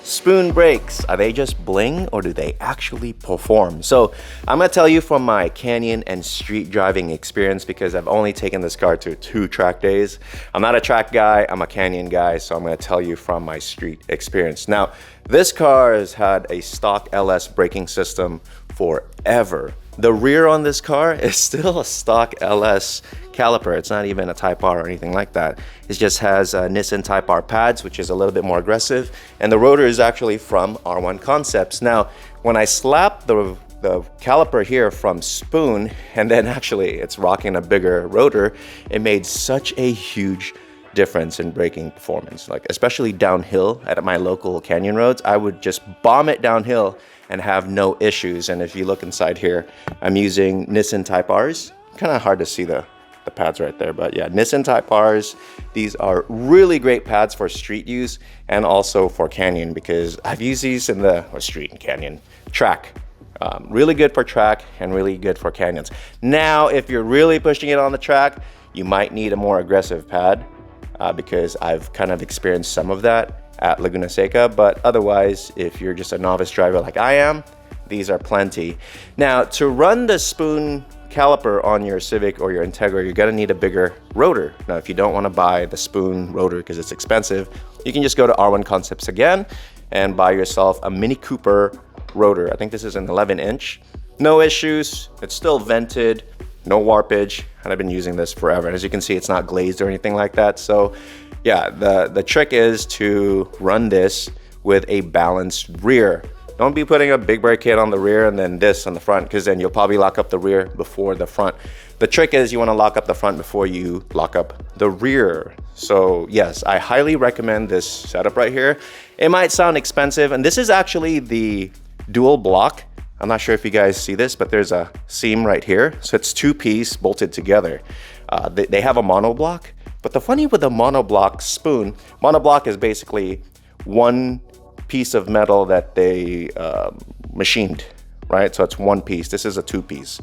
Spoon brakes, are they just bling or do they actually perform? So I'm gonna tell you from my canyon and street driving experience because I've only taken this car to 2 track days. I'm not a track guy, I'm a canyon guy, so I'm gonna tell you from my street experience. Now, this car has had a stock LS braking system forever. The rear on this car is still a stock LS caliper. It's not even a Type R or anything like that. It just has Nissan Type R pads, which is a little bit more aggressive. And the rotor is actually from R1 Concepts. Now, when I slap the caliper here from Spoon, and then actually it's rocking a bigger rotor, it made such a huge difference in braking performance. Like, especially downhill at my local canyon roads, I would just bomb it downhill and have no issues. And if you look inside here, I'm using Nissan Type Rs. Kind of hard to see the pads right there, but yeah, Nissan Type Rs. These are really great pads for street use and also for canyon, because I've used these in the street and canyon track. Really good for track and really good for canyons. Now, if you're really pushing it on the track, you might need a more aggressive pad because I've kind of experienced some of that at Laguna Seca, but otherwise, if you're just a novice driver like I am, these are plenty. Now, to run the Spoon caliper on your Civic or your Integra, you're gonna need a bigger rotor. Now, if you don't wanna buy the Spoon rotor because it's expensive, you can just go to R1 Concepts again and buy yourself a Mini Cooper rotor. I think this is an 11-inch. No issues, it's still vented, no warpage, and I've been using this forever. And as you can see, it's not glazed or anything like that. So yeah, the trick is to run this with a balanced rear. Don't be putting a big brake kit on the rear and then this on the front, because then you'll probably lock up the rear before the front. The trick is you want to lock up the front before you lock up the rear. So yes, I highly recommend this setup right here. It might sound expensive, and this is actually the dual block. I'm not sure if you guys see this, but there's a seam right here. So it's 2-piece bolted together. They have a monoblock. But the funny with the monoblock Spoon, monoblock is basically one piece of metal that they machined, right? So it's one piece. This is a 2-piece.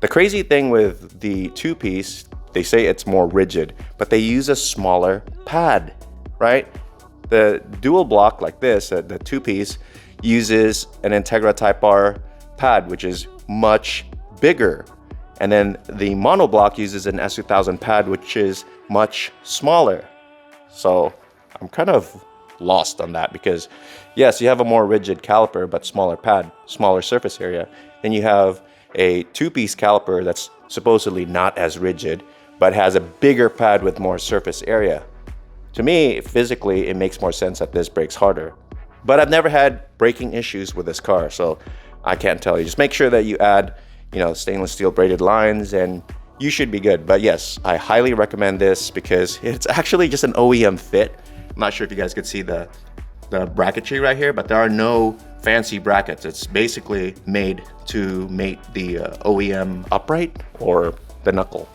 The crazy thing with the 2-piece, they say it's more rigid, but they use a smaller pad, right? The dual block like this, the 2-piece, uses an Integra Type R pad, which is much bigger. And then the monoblock uses an S2000 pad, which is much smaller. So I'm kind of lost on that, because yes, you have a more rigid caliper, but smaller pad, smaller surface area. Then you have a 2-piece caliper that's supposedly not as rigid, but has a bigger pad with more surface area. To me, physically, it makes more sense that this brakes harder. But I've never had braking issues with this car, so I can't tell you. Just make sure that you add, stainless steel braided lines and you should be good. But yes, I highly recommend this because it's actually just an OEM fit. I'm not sure if you guys could see the bracketry right here, but there are no fancy brackets. It's basically made to mate the OEM upright or the knuckle.